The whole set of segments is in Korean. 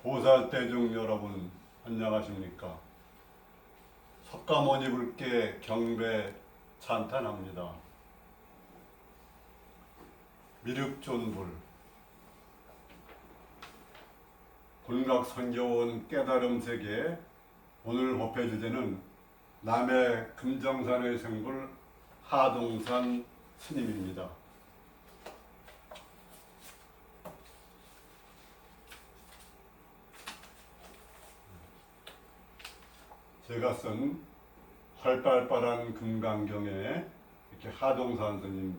보살대중 여러분 안녕하십니까? 석가모니 불께 경배 찬탄합니다. 미륵존불 본각선교원 깨달음세계 오늘 법회 주제는 남해 금정산의 생불 하동산 스님입니다. 제가 쓴 활발발한 금강경에 이렇게 하동산 스님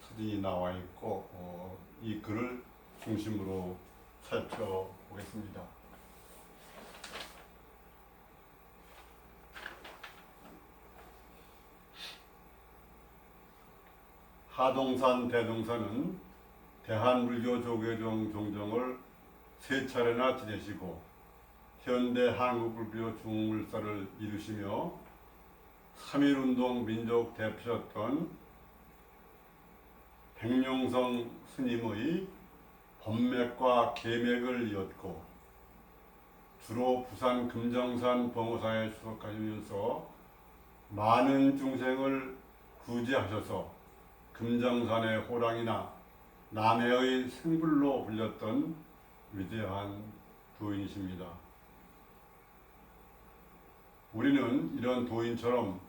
사진이 나와 있고 이 글을 중심으로 살펴보겠습니다. 하동산 대동산은 대한불교 조계종 종정을 세 차례나 지내시고 현대 한국불교 중흥물사를 이루시며 3.1운동 민족 대표였던 백룡성 스님의 법맥과 계맥을 이었고 주로 부산 금정산 범호사에 수석하시면서 많은 중생을 구제하셔서 금정산의 호랑이나 남해의 생불로 불렸던 위대한 도인이십니다. 우리는 이런 도인처럼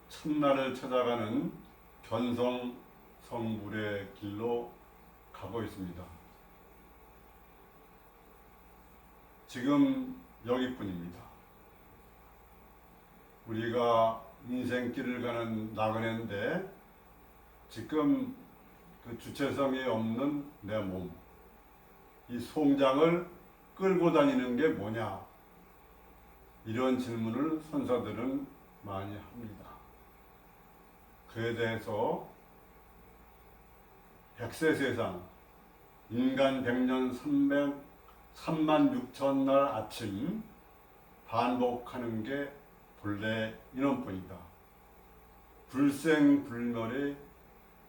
참나를 찾아가는 견성 성불의 길로 가고 있습니다. 지금 여기뿐입니다. 우리가 인생길을 가는 나그네인데 지금 그 주체성이 없는 내 몸, 이 송장을 끌고 다니는 게 뭐냐? 이런 질문을 선사들은 많이 합니다. 그에 대해서 백세 세상, 인간 100년 3만 6천 날 아침 반복하는 게 본래 인원뿐이다. 불생불멸의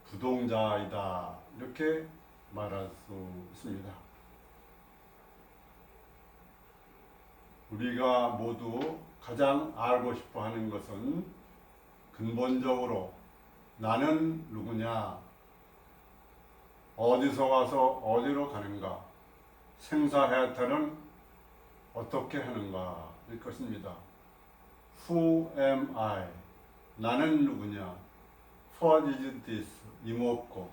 부동자이다. 이렇게 말할 수 있습니다. 우리가 모두 가장 알고 싶어 하는 것은 근본적으로 나는 누구냐, 어디서 와서 어디로 가는가, 생사해탈은 어떻게 하는가 일 것입니다. Who am I? 나는 누구냐? What is this? 이목고.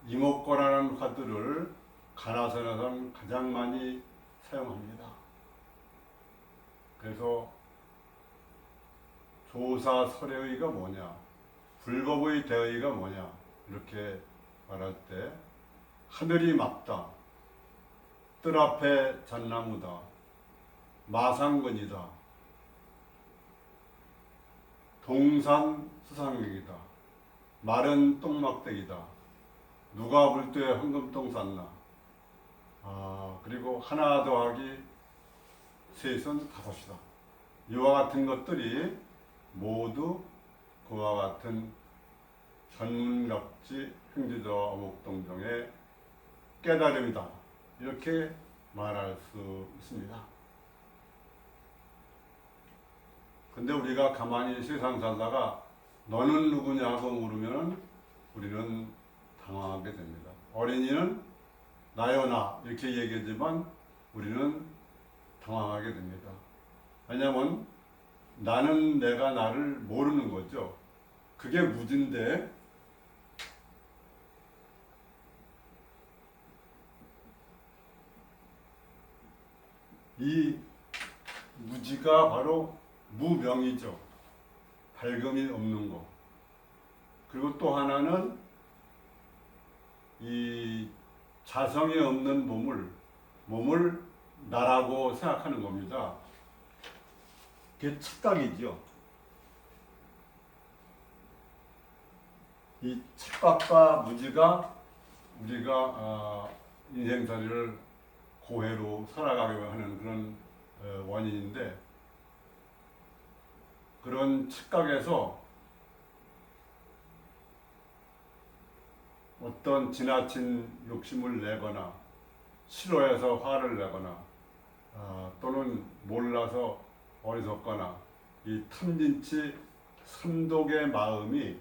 이목고라는 화두를 가나선에서는 가장 많이 사용합니다. 그래서 조사설의가 뭐냐, 불법의 대의가 뭐냐 이렇게 말할 때 하늘이 맑다, 뜰 앞에 잣나무다, 마상근이다, 동산 수상객이다, 마른 똥막대기다, 누가 불도에 황금똥 쌌나, 그리고 하나 더하기 셋은 다섯이다. 이와 같은 것들이 모두 그와 같은 전문각지 행지저와 어목동정의 깨달음이다. 이렇게 말할 수 있습니다. 근데 우리가 가만히 세상 살다가 너는 누구냐고 물으면 우리는 당황하게 됩니다. 어린이는 나요나 이렇게 얘기하지만 우리는 당황하게 됩니다. 왜냐하면 나는 내가 나를 모르는 거죠. 그게 무지인데 이 무지가 바로 무명이죠. 밝음이 없는 거. 그리고 또 하나는 이 자성이 없는 몸을 나라고 생각하는 겁니다. 그게 착각이죠. 이 착각과 무지가 우리가 인생살이를 고해로 살아가게 하는 그런 원인인데, 그런 착각에서 어떤 지나친 욕심을 내거나 싫어해서 화를 내거나 또는 몰라서 어리석거나 이 탐진치 삼독의 마음이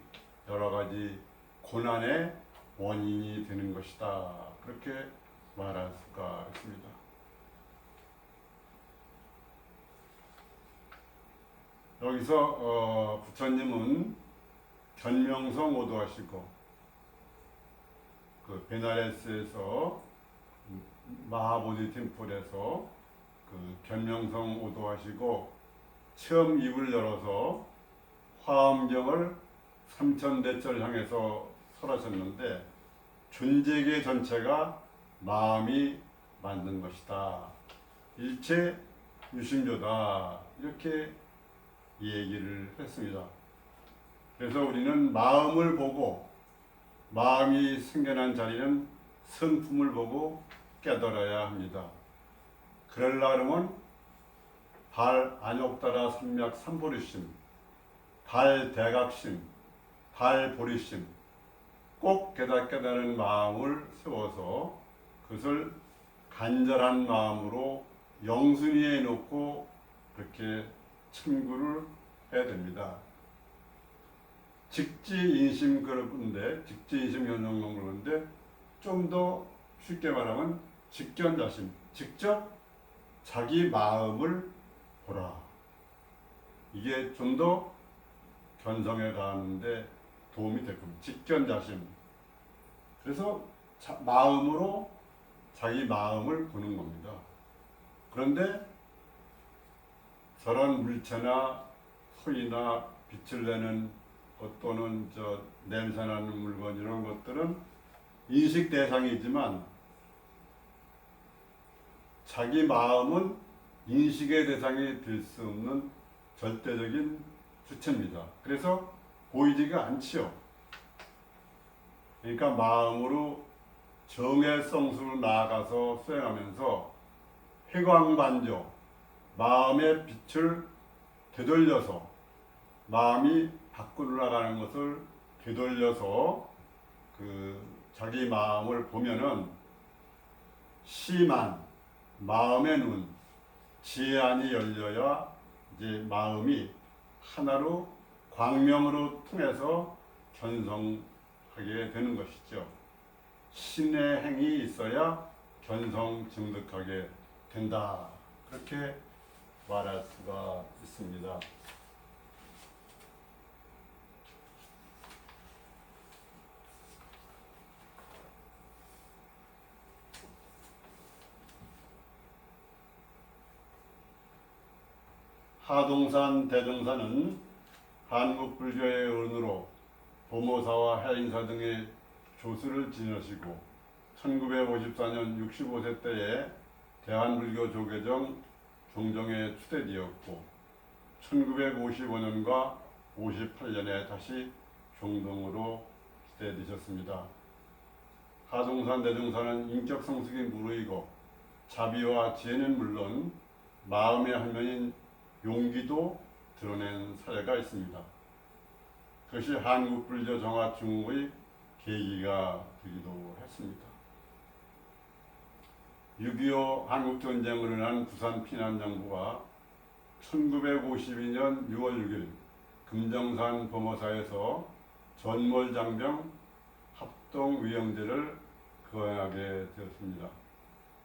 여러 가지 고난의 원인이 되는 것이다. 그렇게 말할 수가 있습니다. 여기서 부처님은 견명성 오도하시고 그 베나레스에서 마하보디 템플에서 그 견명성 오도하시고 처음 입을 열어서 화엄경을 삼천대철 향해서 설하셨는데 존재계 전체가 마음이 만든 것이다. 일체 유심조다. 이렇게 얘기를 했습니다. 그래서 우리는 마음을 보고 마음이 생겨난 자리는 성품을 보고 깨달아야 합니다. 그러려면 발 안욕따라 삼맥 삼보리심, 발 대각심, 발 보리심 꼭 깨닫는 마음을 세워서 그것을 간절한 마음으로 영순위에 놓고 그렇게 참고를 해야 됩니다. 직지인심 그런데 직지인심 현상론 그런데 좀 더 쉽게 말하면 직견자심, 직접 자기 마음을 보라. 이게 좀 더 견성에 가는데 도움이 될 겁니다. 직견자심. 그래서 마음으로 자기 마음을 보는 겁니다. 그런데 저런 물체나 소리나 빛을 내는 것 또는 냄새나는 물건 이런 것들은 인식 대상이지만 자기 마음은 인식의 대상이 될 수 없는 절대적인 주체입니다. 그래서 보이지가 않지요. 그러니까 마음으로 정의 성수로 나아가서 수행하면서 회광반조, 마음의 빛을 되돌려서 마음이 밖으로 나가는 것을 되돌려서 그 자기 마음을 보면은 시만 마음의 눈, 지혜안이 열려야 이제 마음이 하나로 광명으로 통해서 견성하게 되는 것이죠. 신의 행이 있어야 견성 증득하게 된다. 그렇게 말할 수가 있습니다. 하동산 대종사는 한국 불교의 은으로 보모사와 해인사 등의 조수를 지내시고 1954년 65세 때에 대한불교 조계종 종정에 추대되었고 1955년과 58년에 다시 종동으로 추대되셨습니다. 하동산 대종사는 인격 성숙이 무르익고 자비와 지혜는 물론 마음의 한면인 용기도 드러낸 사례가 있습니다. 그것이 한국불교 정화 중흥의 계기가 되기도 했습니다. 6.25 한국전쟁으로 인한 부산 피난정부가 1952년 6월 6일 금정산 범어사에서 전몰장병 합동위형제를 거행하게 되었습니다.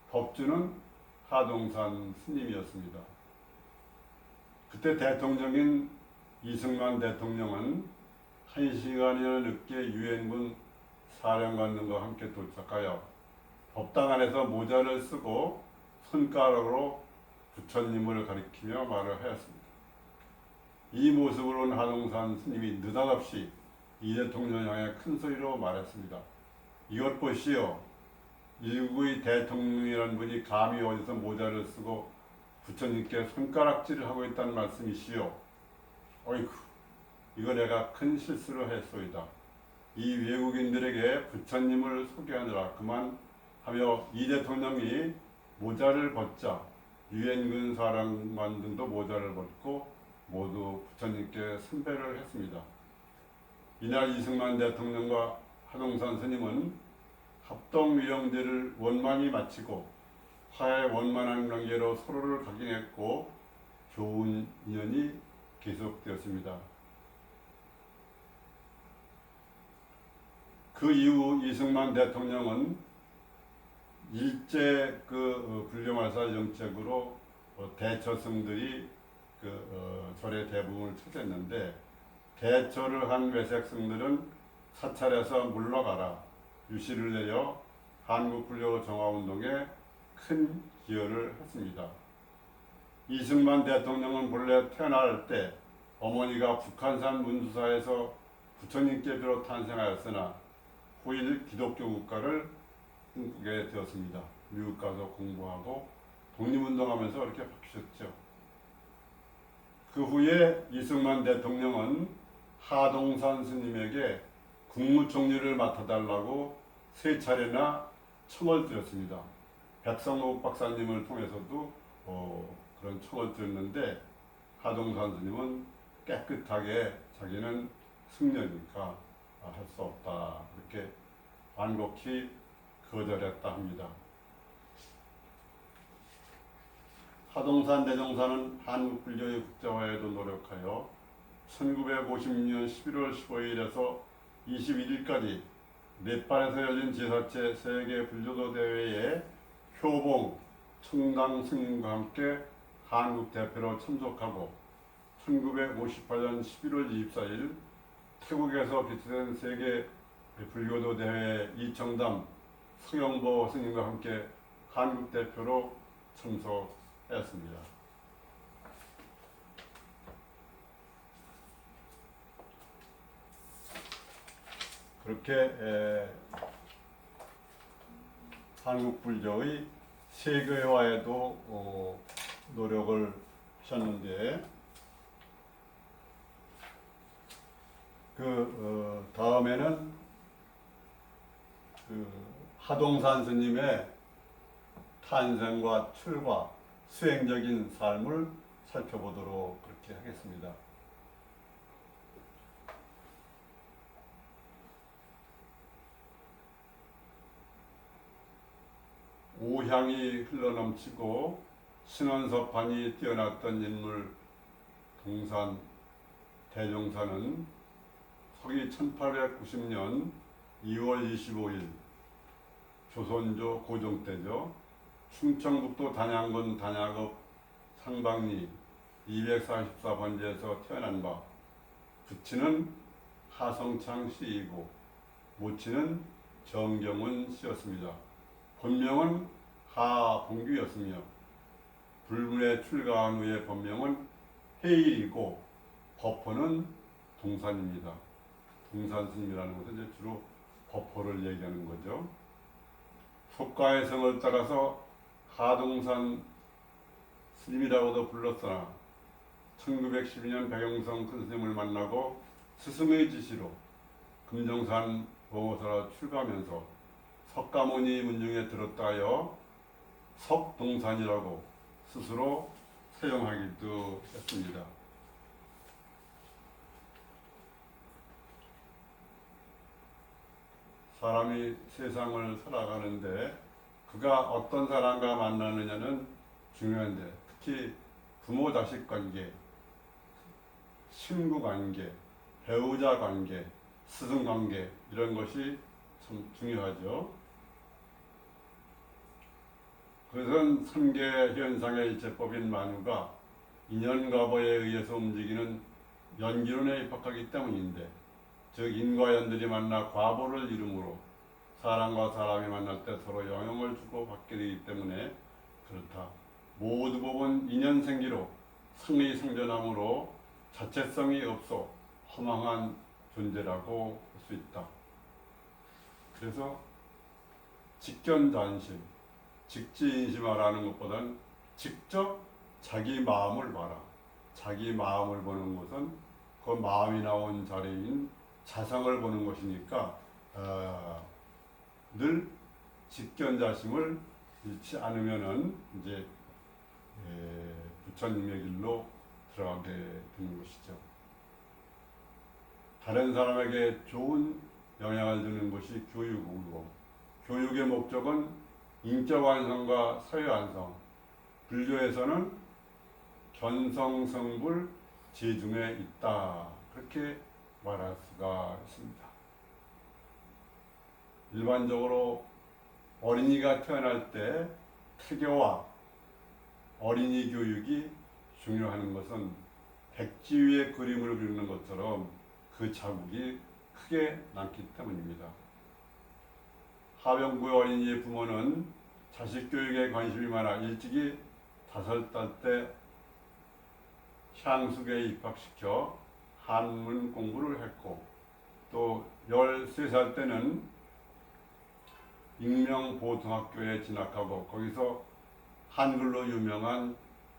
법주는 하동산 스님이었습니다. 그때 대통령인 이승만 대통령은 1시간이나 늦게 유엔군 사령관들과 함께 도착하여 법당 안에서 모자를 쓰고 손가락으로 부처님을 가리키며 말을 하였습니다. 이 모습을 본 하동산 스님이 느닷없이 이 대통령 향해 큰 소리로 말했습니다. 이것 보시오. 일국의 대통령이라는 분이 감히 어디서 모자를 쓰고 부처님께 손가락질을 하고 있다는 말씀이시오. 어이쿠, 이거 내가 큰 실수를 했소이다. 이 외국인들에게 부처님을 소개하느라 그만 하며 이 대통령이 모자를 벗자 유엔군 사령관 등도 모자를 벗고 모두 부처님께 선배를 했습니다. 이날 이승만 대통령과 하동산 스님은 합동위형제를 원만히 마치고 화해 원만한 관계로 서로를 각인했고 좋은 인연이 계속되었습니다. 그 이후 이승만 대통령은 일제 불교말살 정책으로 대처성들이 절의 대부분을 차지했는데 대처를 한 외색성들은 사찰에서 물러가라 유시를 내려 한국불교 정화운동에 큰 기여를 했습니다. 이승만 대통령은 본래 태어날 때 어머니가 북한산 문수사에서 부처님께 비롯 탄생하였으나 후일 기독교 국가를 꿈꾸게 되었습니다. 미국 가서 공부하고 독립운동하면서 이렇게 바뀌셨죠. 그 후에 이승만 대통령은 하동산 스님에게 국무총리를 맡아달라고 3차례나 청을 드렸습니다. 백성옥 박사님을 통해서도 그런 청을 드렸는데 하동산 스님은 깨끗하게 자기는 승려니까 할 수 없다 이렇게 완곡히 거절했다 합니다. 하동산 대종사는 한국불교의 국제화에도 노력하여 1950년 11월 15일에서 21일까지 네팔에서 열린 제4체 세계 불교도 대회에 효봉 청당 스님과 함께 한국 대표로 참석하고 1958년 11월 24일 태국에서 개최된 세계 불교도 대회 이청담 성영보 스님과 함께 한국 대표로 참석했습니다. 그렇게 한국 불교의 세계화에도 노력을 하셨는데 다음에는 하동산 스님의 탄생과 출과 수행적인 삶을 살펴보도록 그렇게 하겠습니다. 오향이 흘러넘치고 신원서판이 뛰어났던 인물 동산 대종사는 서기 1890년 2월 25일 조선조 고종 때죠. 충청북도 단양군 단야읍 상방리 244번지에서 태어난 바 부친은 하성창 씨이고 모친은 정경훈 씨였습니다. 본명은 하봉규였으며 불문에 출가한 후의 본명은 해일이고 법호는 동산입니다. 동산 스님이라는 것은 이제 주로 법호를 얘기하는 거죠. 속가의 성을 따라서 하동산 스님이라고도 불렀으나 1912년 백영성 큰 스님을 만나고 스승의 지시로 금정산 보호사로 출가하면서 석가모니 문중에 들었다 하여 석동산이라고 스스로 사용하기도 했습니다. 사람이 세상을 살아가는데 그가 어떤 사람과 만나느냐는 중요한데 특히 부모 자식 관계, 친구 관계, 배우자 관계, 스승 관계 이런 것이 참 중요하죠. 그것은 삼계 현상의 일체법인 만유가 인연과보에 의해서 움직이는 연기론에 입학하기 때문인데 즉 인과연들이 만나 과보를 이루므로 사람과 사람이 만날 때 서로 영향을 주고 받게 되기 때문에 그렇다. 모두 법은 인연생기로 성의 생존함으로 자체성이 없어 허망한 존재라고 볼 수 있다. 그래서 직견단심, 직지인심하라는 것보다는 직접 자기 마음을 봐라. 자기 마음을 보는 것은 그 마음이 나온 자리인 자성을 보는 것이니까 늘 직견자심을 잃지 않으면은 이제 부처님의 길로 들어가게 되는 것이죠. 다른 사람에게 좋은 영향을 주는 것이 교육이고 교육의 목적은 인격 완성과 서유 완성. 불교에서는 견성성불 제중에 있다. 그렇게 말할 수가 있습니다. 일반적으로 어린이가 태어날 때 태교와 어린이 교육이 중요한 것은 백지 위에 그림을 그리는 것처럼 그 자국이 크게 남기 때문입니다. 하병구의 어린이의 부모는 자식 교육에 관심이 많아 일찍이 5살 때 향수교에 입학시켜 한문 공부를 했고, 또 13살 때는 익명보통학교에 진학하고 거기서 한글로 유명한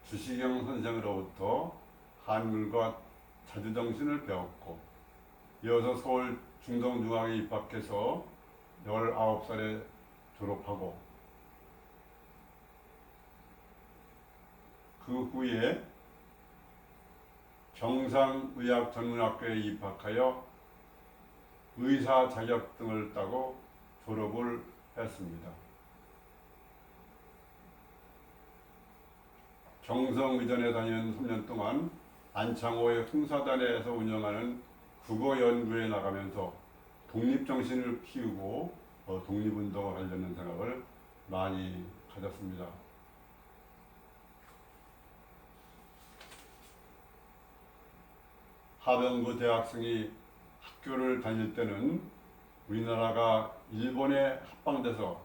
주시경 선생으로부터 한글과 자주정신을 배웠고, 이어서 서울 중동중학에 입학해서 19살에 졸업하고, 그 후에 경상의학전문학교에 입학하여 의사 자격증을 따고 졸업을 했습니다. 경성의전에 다니는 3년 동안 안창호의 흥사단에서 운영하는 국어 연구에 나가면서 독립정신을 키우고 독립운동을 하려는 생각을 많이 가졌습니다. 하병구 대학생이 학교를 다닐 때는 우리나라가 일본에 합방돼서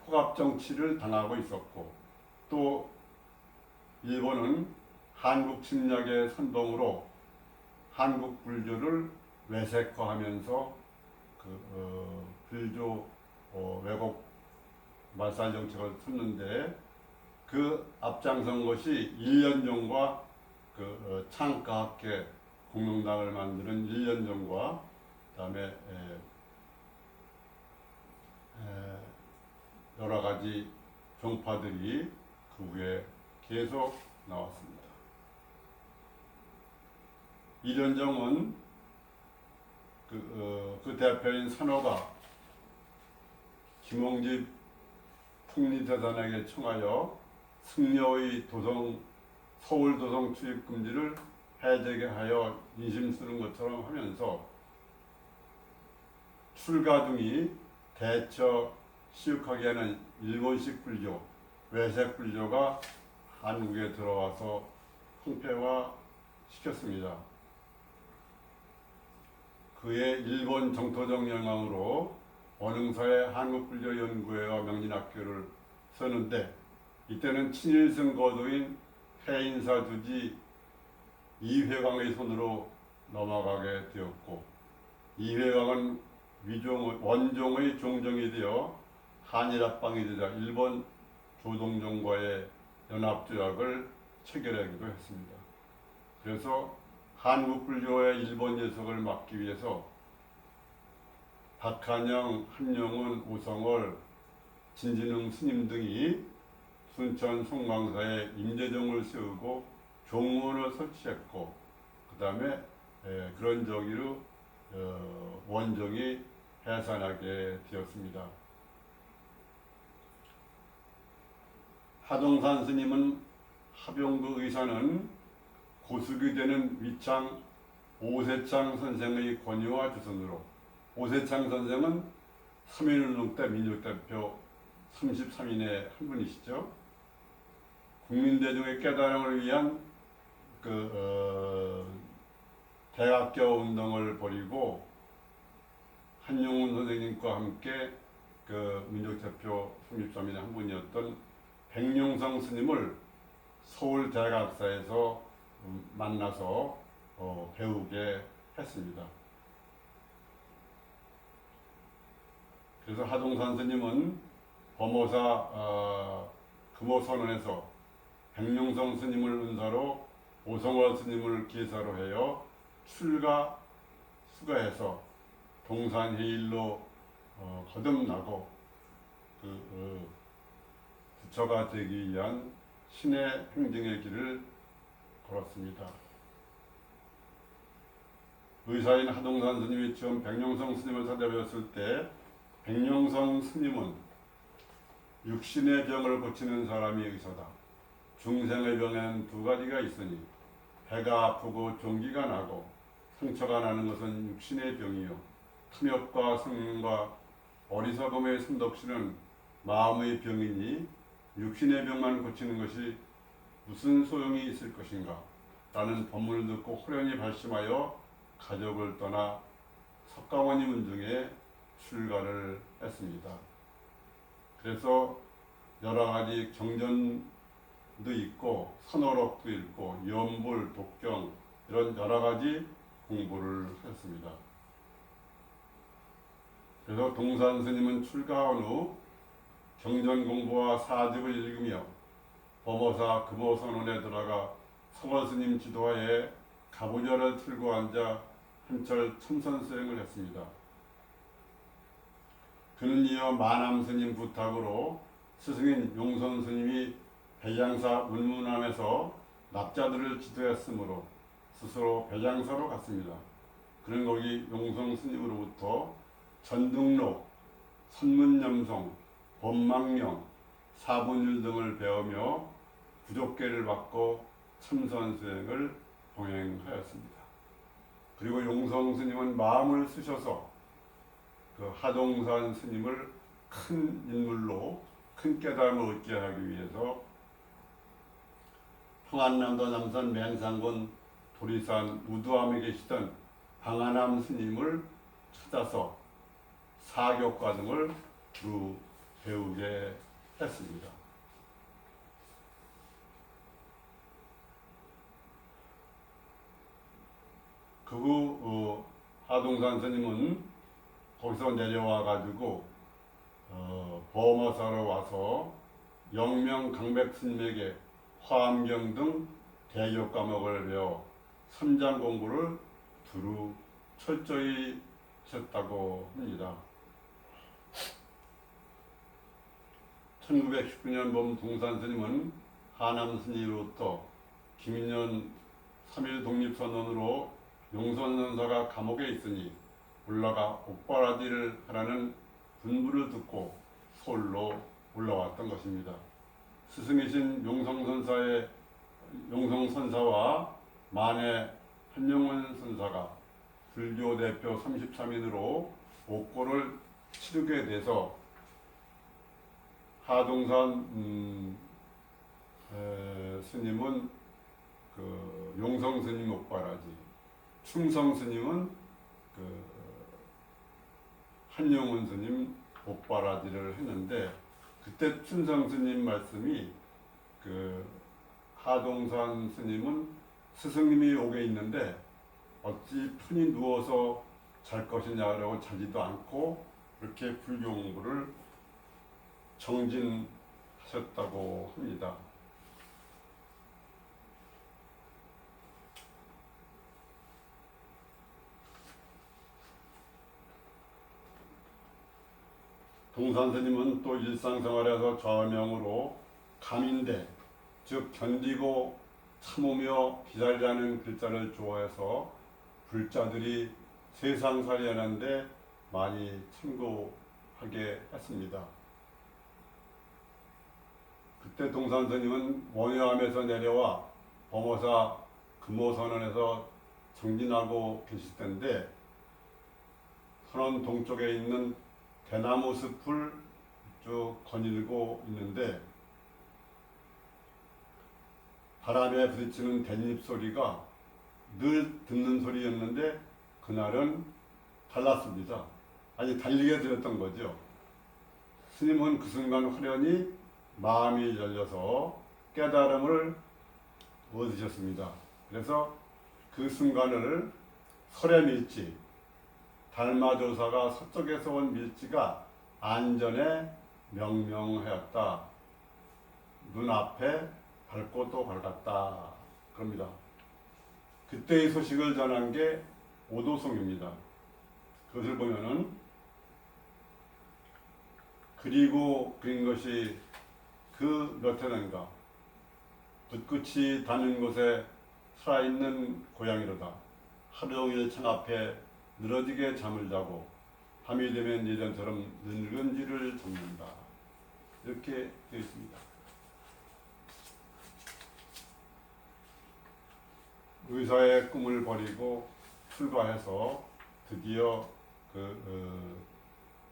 포갑정치를 당하고 있었고, 또 일본은 한국 침략의 선동으로 한국 불교를 외색화하면서 불교 왜곡 말살 정책을 폈는데, 그 앞장선 것이 일련종과 창가학회 공명당을 만드는 일련종과 그다음에 여러 가지 종파들이 그 후에 계속 나왔습니다. 일련종은 그 대표인 산호가 김홍집 풍리대단에게 청하여 승려의 서울 도성 출입 금지를 해제하게 하여 인심 쓰는 것처럼 하면서 출가둥이 대처 시육하게 하는 일본식 불교, 외색 불교가 한국에 들어와서 흥폐화 시켰습니다. 그의 일본 정토적 영향으로 원흥사의 한국불교연구회와 명진학교를 썼는데, 이때는 친일승 거도인 폐인사 주지 이회광의 손으로 넘어가게 되었고, 이회광은 원종의 종정이 되어 한일합방이 되자 일본 조동종과의 연합조약을 체결하기도 했습니다. 그래서 한국불교의 일본 예속을 막기 위해서 박한영, 한용운, 오성월, 진진흥 스님 등이 순천 송광사에 임재종을 세우고 종문을 설치했고, 그 다음에 그런 저기로 원종이 해산하게 되었습니다. 하동산 스님은 하병구 의사는 고숙이 되는 위창 오세창 선생의 권유와 주선으로, 오세창 선생은 3.1운동 때 민족대표 33인의 한 분이시죠. 국민대중의 깨달음을 위한 대학교 운동을 벌이고 한용운 선생님과 함께 민족대표 33인의 한 분이었던 백룡성 스님을 서울대학사에서 만나서 배우게 했습니다. 그래서 하동산 스님은 범호사 금호선언에서 백룡성 스님을 은사로 오성월 스님을 기사로 해요 수가해서 동산해일로 거듭나고 부처가 되기 위한 신의 행정의 길을 걸었습니다. 의사인 하동산 스님이 처음 백룡성 스님을 찾아뵈었을 때 백룡성 스님은 육신의 병을 고치는 사람이 의사다. 중생의 병에는 두 가지가 있으니 배가 아프고 종기가 나고 상처가 나는 것은 육신의 병이요 탐욕과 성능과 어리석음의 선덕시는 마음의 병이니 육신의 병만 고치는 것이 무슨 소용이 있을 것인가? 라는 법문을 듣고 호련히 발심하여 가족을 떠나 석가모니 문중에 출가를 했습니다. 그래서 여러 가지 경전도 있고 선어록도 읽고 연불, 독경 이런 여러 가지 공부를 했습니다. 그래서 동산 스님은 출가한 후 경전 공부와 사집을 읽으며 범어사 금호선원에 들어가 성원 스님 지도하에 가부좌를 틀고 앉아 한철 참선수행을 했습니다. 그는 이어 마남 스님 부탁으로 스승인 용선 스님이 배양사 운문함에서 납자들을 지도했으므로 스스로 배양사로 갔습니다. 그는 거기 용선 스님으로부터 전등록, 선문염송, 법망령, 사본율 등을 배우며 부족계를 받고 참선수행을 봉행하였습니다. 그리고 용성 스님은 마음을 쓰셔서 그 하동산 스님을 큰 인물로 큰 깨달음을 얻게 하기 위해서 평안남도 남산 맹산군 도리산 우두암에 계시던 방아남 스님을 찾아서 사교과 등을 두루 배우게 했습니다. 그 후 하동산 스님은 거기서 내려와 가지고 범어사로 와서 영명 강백 스님에게 화엄경 등 대교 과목을 배워 선장 공부를 두루 철저히 하셨다고 합니다. 1919년 봄 동산 스님은 하남 스님으로부터 김인년 3.1 독립선언으로 용선 선사가 감옥에 있으니 올라가 옥바라지를 하라는 분부를 듣고 서울로 올라왔던 것입니다. 스승이신 용성선사와 만해 한용원 선사가 불교 대표 33인으로 옥고를 치르게 돼서 하동산 스님은 그 용성 스님 옥바라지, 충성 스님은 그 한용운 스님 옥바라지를 했는데, 그때 충성 스님 말씀이 그 하동산 스님은 스승님이 옥에 있는데 어찌 편히 누워서 잘 것이냐라고 자지도 않고 이렇게 불교 공부를 정진하셨다고 합니다. 동산 스님은 또 일상생활에서 좌명으로 감인대, 즉 견디고 참으며 기다리라는 글자를 좋아해서 불자들이 세상살이 하는데 많이 참고하게 했습니다. 그때 동산 스님은 원효암에서 내려와 범어사 금호선원에서 정진하고 계실 텐데, 선원 동쪽에 있는 대나무 숲을 쭉 거닐고 있는데 바람에 부딪히는 댄잎 소리가 늘 듣는 소리였는데 그날은 달랐습니다. 아니 달리게 들었던 거죠. 스님은 그 순간 화련히 마음이 열려서 깨달음을 얻으셨습니다. 그래서 그 순간을 설의 밀지, 달마조사가 서쪽에서 온 밀지가 안전에 명명하였다. 눈앞에 밝고 또 밝았다. 그럽니다. 그때의 소식을 전한 게 오도송입니다. 그것을 보면은 그리고 그린 것이 그 몇 해는가 붓끝이 닿는 곳에 살아있는 고양이로다. 하루 종일 창 앞에 늘어지게 잠을 자고 밤이 되면 예전처럼 늙은지를 잡는다. 이렇게 되어 있습니다. 의사의 꿈을 버리고 출가해서 드디어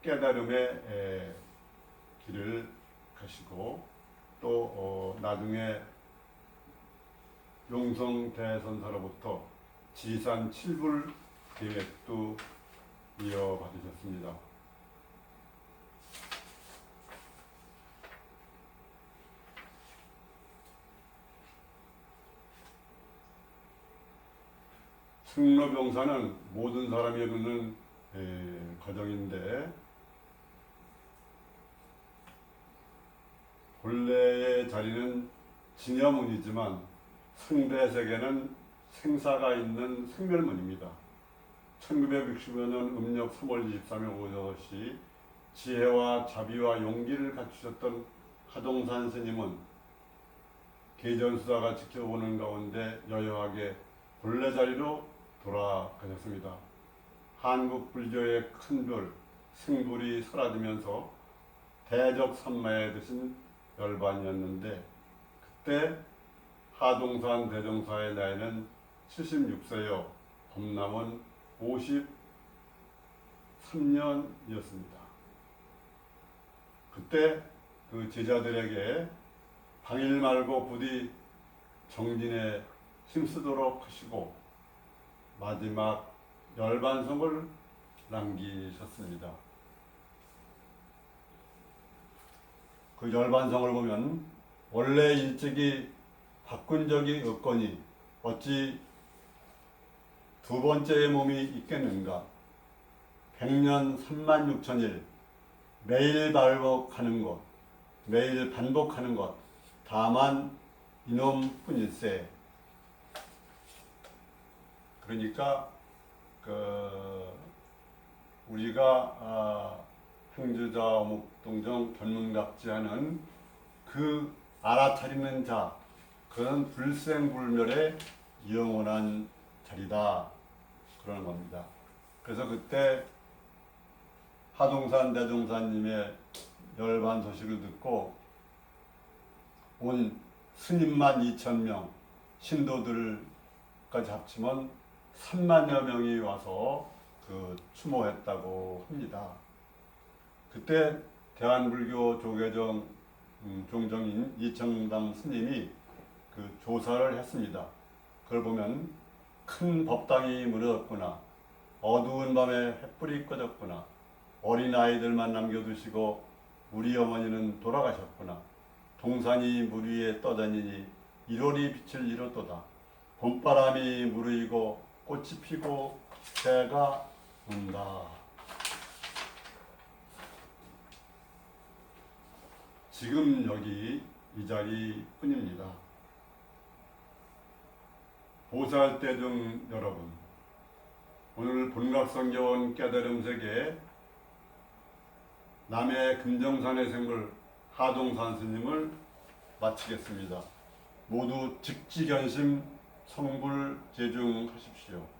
깨달음의 길을 가시고 또 나중에 용성 대선사로부터 지산 7불 계획도 이어받으셨습니다. 승로병사는 모든 사람이 이루는 과정인데 본래의 자리는 진여문이지만 승대세계는 생사가 있는 생멸문입니다. 1965년 음력 3월 23일 오후 6시 지혜와 자비와 용기를 갖추셨던 하동산 스님은 계전수사가 지켜보는 가운데 여여하게 본래 자리로 돌아가셨습니다. 한국 불교의 큰불 승불이 사라지면서 대적 산마에 드신 열반이었는데 그때 하동산 대종사의 나이는 76세여 법남은 53년이었습니다. 그때 그 제자들에게 방일 말고 부디 정진에 힘쓰도록 하시고 마지막 열반성을 남기셨습니다. 그 열반성을 보면 원래 일찍이 바꾼 적이 없거니 어찌 두 번째의 몸이 있겠는가. 100년 36,000일 매일 반복하는 것, 매일 반복하는 것 다만 이놈뿐일세. 그러니까 우리가 행주자 어묵동정 견문각지하는 그 알아차리는 자, 그런 불생불멸의 영원한 자리다 그러는 겁니다. 그래서 그때 하동산 대종사님의 열반 소식을 듣고 온 스님만 2,000명, 신도들까지 합치면 3만여 명이 와서 추모했다고 합니다. 그때 대한불교 조계종 종정인 이청당 스님이 조사를 했습니다. 그걸 보면 큰 법당이 무너졌구나, 어두운 밤에 횃불이 꺼졌구나, 어린아이들만 남겨두시고 우리 어머니는 돌아가셨구나, 동산이 물 위에 떠다니니 1월이 빛을 잃었도다, 봄바람이 무르익고 꽃이 피고 새가 운다. 지금 여기 이 자리뿐입니다. 보살대중 여러분, 오늘 본각성교원 깨달음 세계 남해 금정산의 생물 하동산 스님을 마치겠습니다. 모두 직지견심 성불 제중하십시오.